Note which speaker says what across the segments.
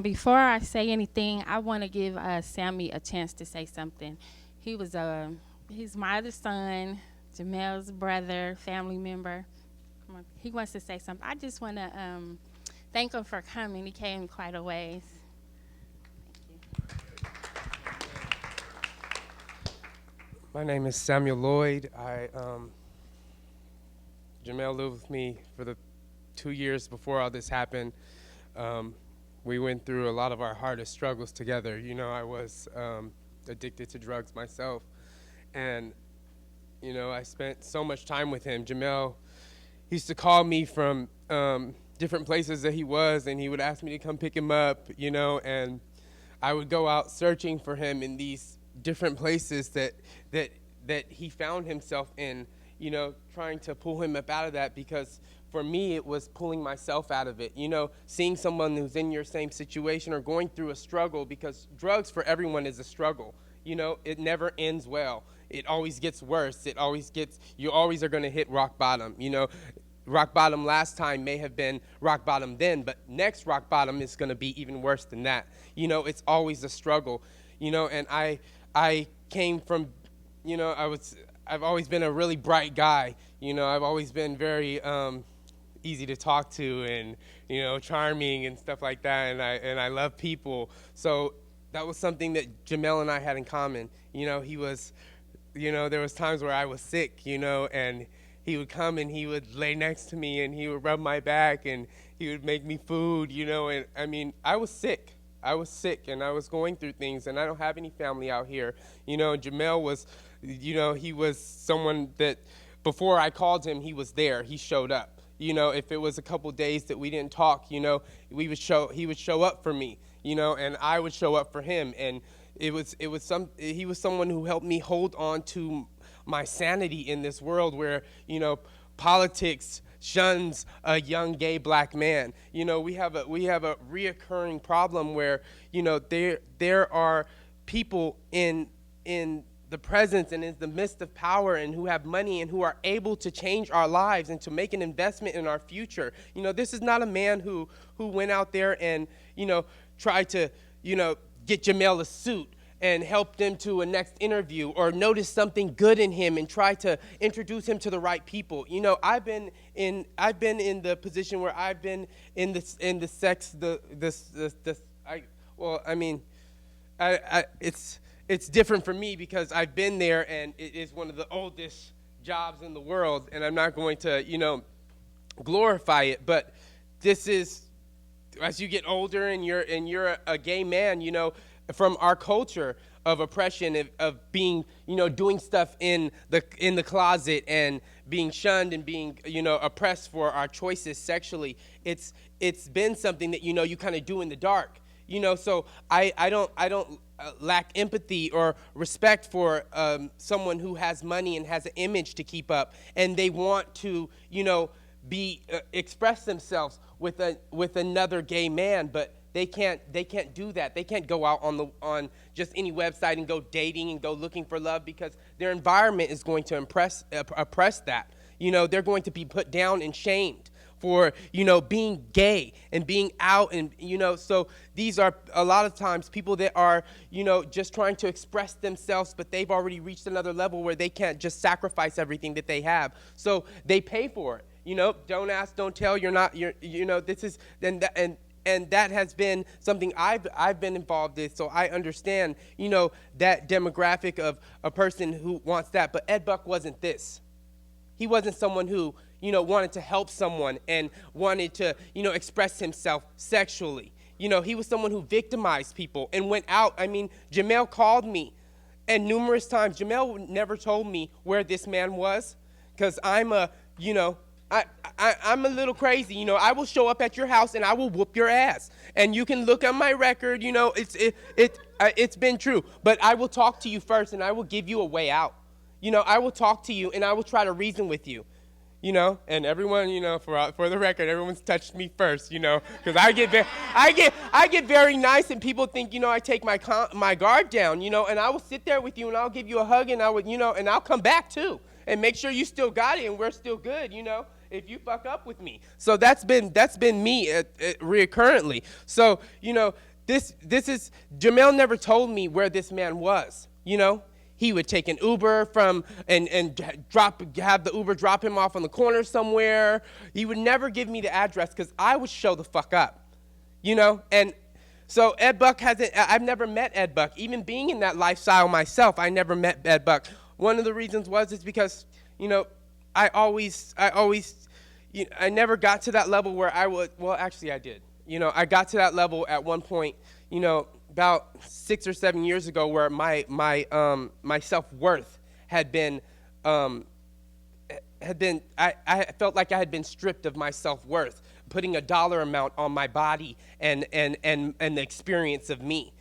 Speaker 1: Before I say anything, I want to give Sammy a chance to say something. He was he's my other son, Jamel's brother, family member. Come on, he wants to say something. I just want to thank him for coming. He came quite a ways.
Speaker 2: My name is Samuel Lloyd. Jamel lived with me for the 2 years before all this happened. Um, we went through a lot of our hardest struggles together. You know, I was addicted to drugs myself, and I spent so much time with him. Jamel used to call me from different places that he was, and he would ask me to come pick him up. And I would go out searching for him in these different places that that he found himself in, trying to pull him up out of that, because for me it was pulling myself out of it. Seeing someone who's in your same situation or going through a struggle, because drugs for everyone is a struggle. It never ends well. It always gets worse. You always are going to hit rock bottom. Rock bottom last time may have been rock bottom then, but next rock bottom is going to be even worse than that. It's always a struggle. And I came from, I've always been a really bright guy. I've always been very easy to talk to, and charming and stuff like that, and I love people. So that was something that Jamel and I had in common. He was, there was times where I was sick, and he would come and he would lay next to me and he would rub my back and he would make me food, and I mean, I was sick. And I was going through things, and I don't have any family out here. Jamel was, he was someone that before I called him, he was there. He showed up. If it was a couple days that we didn't talk, he would show up for me, and I would show up for him. And he was someone who helped me hold on to my sanity in this world where, politics shuns a young gay black man. We have a reoccurring problem where, there are people in the presence and in the midst of power and who have money and who are able to change our lives and to make an investment in our future. This is not a man who went out there and, tried to, get Jamel a suit and help them to a next interview, or notice something good in him and try to introduce him to the right people. I've been in the position where I've been in the sex it's different for me because I've been there, and it is one of the oldest jobs in the world, and I'm not going to glorify it, but this is, as you get older and you're a gay man, from our culture of oppression, of being, doing stuff in the closet and being shunned and being, oppressed for our choices sexually. It's been something that, you kind of do in the dark. So I don't lack empathy or respect for someone who has money and has an image to keep up, and they want to, express themselves with another gay man, but they can't do that. They can't go out on just any website and go dating and go looking for love, because their environment is going to oppress that. They're going to be put down and shamed for, being gay and being out, and, so these are a lot of times people that are, just trying to express themselves, but they've already reached another level where they can't just sacrifice everything that they have. So they pay for it. Don't ask, don't tell. This is, and that has been something I've been involved in, so I understand, that demographic of a person who wants that. But Ed Buck wasn't this. He wasn't someone who, wanted to help someone and wanted to, express himself sexually. He was someone who victimized people and went out. I mean, Jamel called me, and numerous times, Jamel never told me where this man was, because I'm I'm a little crazy. I will show up at your house and I will whoop your ass. And you can look at my record. It's been true. But I will talk to you first, and I will give you a way out. I will talk to you and I will try to reason with you. And everyone, for the record, everyone's touched me first, because I get very nice, and people think, I take my guard down, and I will sit there with you and I'll give you a hug, and I would, and I'll come back too and make sure you still got it and we're still good, if you fuck up with me. So that's been me reoccurrently. So, this is, Jamel never told me where this man was, He would take an Uber and have the Uber drop him off on the corner somewhere. He would never give me the address because I would show the fuck up, And so Ed Buck I've never met Ed Buck. Even being in that lifestyle myself, I never met Ed Buck. One of the reasons is because, I never got to that level where actually I did. I got to that level at one point, about 6 or 7 years ago, where my self-worth had been, I felt like I had been stripped of my self-worth, putting a dollar amount on my body and the experience of me.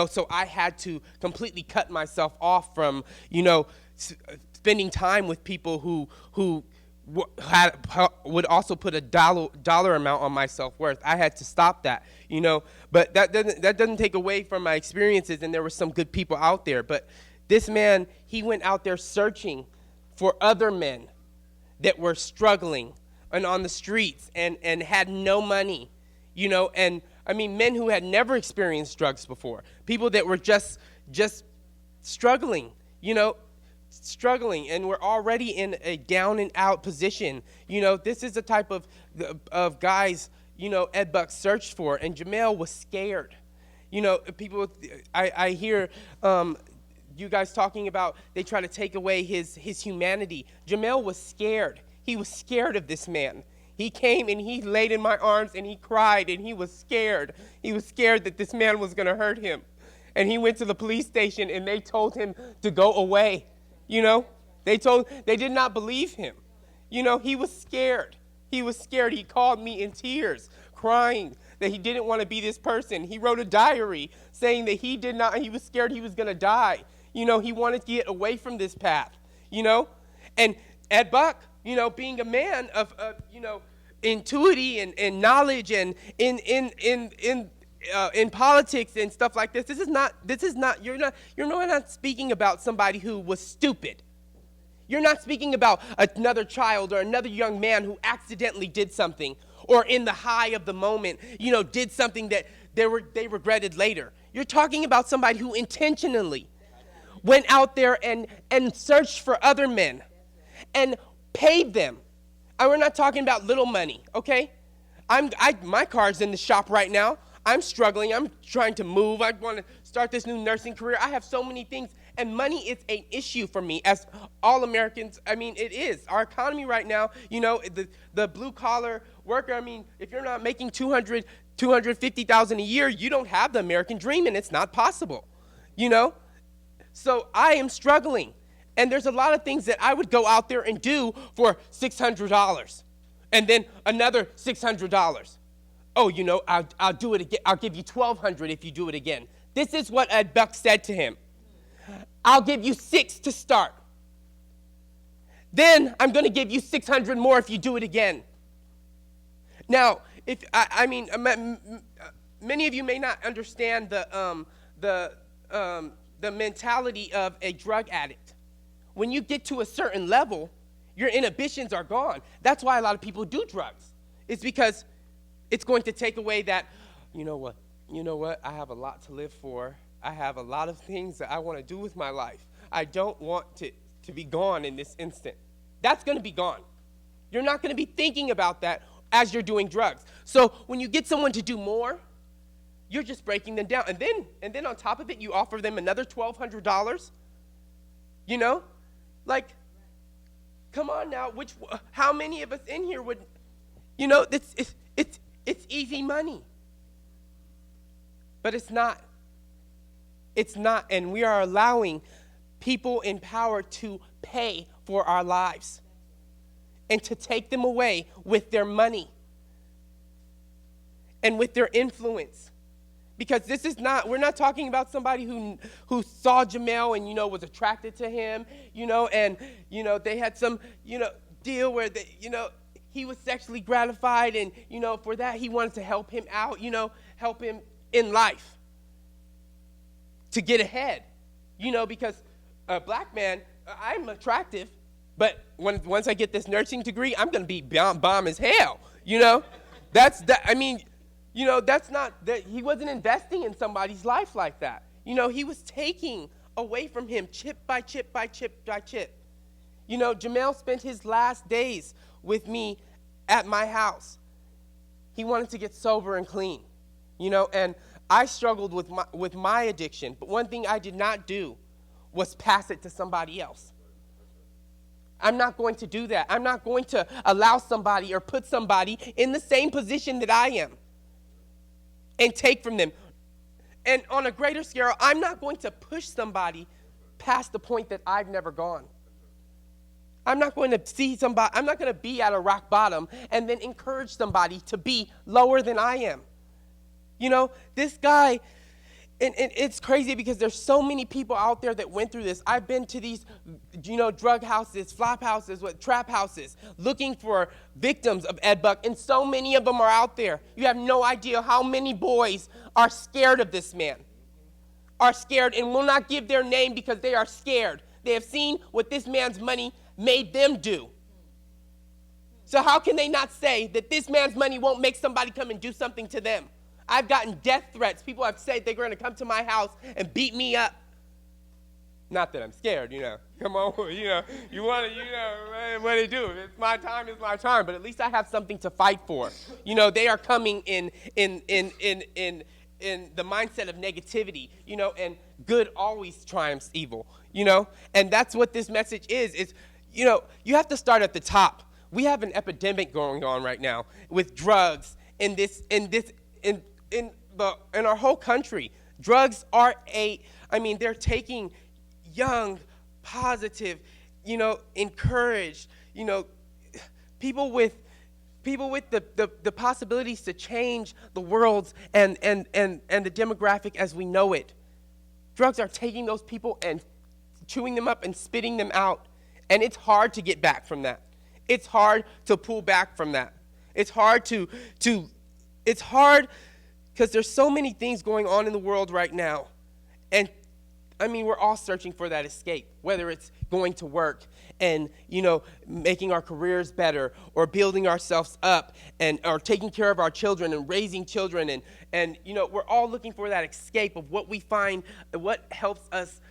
Speaker 2: So I had to completely cut myself off from, spending time with people who would also put a dollar amount on my self-worth. I had to stop that, But that doesn't take away from my experiences, and there were some good people out there. But this man, he went out there searching for other men that were struggling and on the streets and had no money, And I mean, men who had never experienced drugs before, people that were just struggling, struggling, and we're already in a down and out position. This is the type of guys, Ed Buck searched for, and Jamel was scared. People, I hear you guys talking about they try to take away his humanity. Jamel was scared. He was scared of this man. He came and he laid in my arms and he cried and he was scared. He was scared that this man was going to hurt him. And he went to the police station and they told him to go away. They did not believe him. He was scared. He was scared. He called me in tears, crying that he didn't want to be this person. He wrote a diary saying that he was scared he was going to die. He wanted to get away from this path, And Ed Buck, being a man of intuity and knowledge and in politics and stuff like this, you're not speaking about somebody who was stupid. You're not speaking about another child or another young man who accidentally did something or in the high of the moment, did something that they regretted later. You're talking about somebody who intentionally went out there and searched for other men and paid them. And we're not talking about little money, okay? My car's in the shop right now. I'm struggling. I'm trying to move. I want to start this new nursing career. I have so many things, and money is an issue for me, as all Americans. I mean, it is. Our economy right now, the blue-collar worker, I mean, if you're not making $250,000 a year, you don't have the American dream, and it's not possible, So I am struggling, and there's a lot of things that I would go out there and do for $600, and then another $600. Oh, I'll do it again. I'll give you $1,200 if you do it again. This is what Ed Buck said to him. I'll give you $600 to start. Then I'm going to give you $600 more if you do it again. Now, many of you may not understand the mentality of a drug addict. When you get to a certain level, your inhibitions are gone. That's why a lot of people do drugs. It's because it's going to take away that, you know what, I have a lot to live for. I have a lot of things that I want to do with my life. I don't want to be gone in this instant. That's going to be gone. You're not going to be thinking about that as you're doing drugs. So when you get someone to do more, you're just breaking them down. And then on top of it, you offer them another $1,200. Come on now. How many of us in here would, it's easy money. But it's not. It's not, and we are allowing people in power to pay for our lives and to take them away with their money and with their influence. Because we're not talking about somebody who saw Jamel and, was attracted to him, and, they had some, deal where, he was sexually gratified and, for that he wanted to help him out, help him in life to get ahead, because a black man, I'm attractive, But once I get this nursing degree, I'm going to be bomb as hell, you know? That's not, that he wasn't investing in somebody's life like that. You know, he was taking away from him chip by chip by chip by chip. You know, Jamel spent his last days with me at my house. He wanted to get sober and clean, you know, and I struggled with my addiction. But one thing I did not do was pass it to somebody else. I'm not going to do that. I'm not going to allow somebody or put somebody in the same position that I am and take from them. And on a greater scale, I'm not going to push somebody past the point that I've never gone. I'm not going to see somebody, I'm not going to be at a rock bottom and then encourage somebody to be lower than I am. You know, this guy, and it's crazy because there's so many people out there that went through this. I've been to these, you know, drug houses, flop houses, trap houses, looking for victims of Ed Buck, and so many of them are out there. You have no idea how many boys are scared of this man, are scared and will not give their name because they are scared. They have seen what this man's money made them do. So how can they not say that this man's money won't make somebody come and do something to them? I've gotten death threats. People have said they're going to come to my house and beat me up. Not that I'm scared, you know. Come on, you know. You want to, you know, what do you do? If it's my time, it's my time. But at least I have something to fight for. You know, they are coming in the mindset of negativity, you know, and good always triumphs evil, you know. And that's what this message is, you know, you have to start at the top. We have an epidemic going on right now with drugs in our whole country. Drugs are they're taking young, positive, you know, encouraged, you know, people with the possibilities to change the world and the demographic as we know it. Drugs are taking those people and chewing them up and spitting them out. And it's hard to get back from that. It's hard to pull back from that. It's hard because there's so many things going on in the world right now. And I mean, we're all searching for that escape, whether it's going to work and, you know, making our careers better or building ourselves up or taking care of our children and raising children. And you know, we're all looking for that escape of what we find, what helps us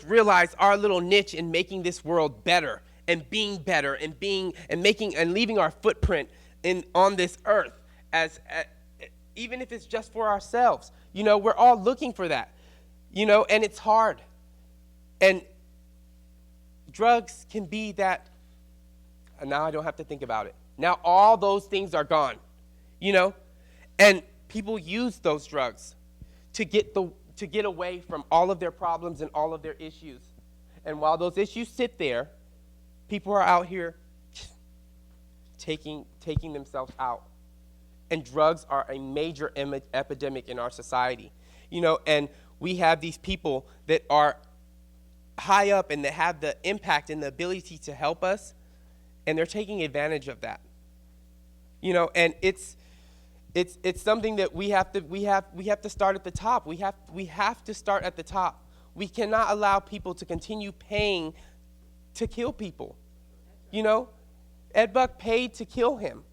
Speaker 2: realize our little niche in making this world better and being better and leaving our footprint on this earth even if it's just for ourselves. You know, we're all looking for that, you know, and it's hard. And drugs can be that, and now I don't have to think about it. Now all those things are gone, you know, and people use those drugs to get away from all of their problems and all of their issues. And while those issues sit there, people are out here taking themselves out. And drugs are a major epidemic in our society. You know, and we have these people that are high up and that have the impact and the ability to help us, and they're taking advantage of that. You know, and it's something that we have to start at the top. We have to start at the top. We cannot allow people to continue paying to kill people. You know, Ed Buck paid to kill him.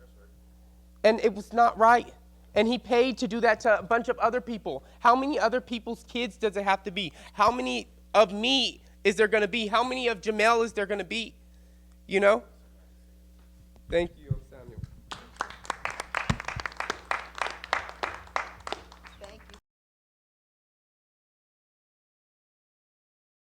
Speaker 2: And it was not right. And he paid to do that to a bunch of other people. How many other people's kids does it have to be? How many of me is there going to be? How many of Jamel is there going to be? You know? Thank you.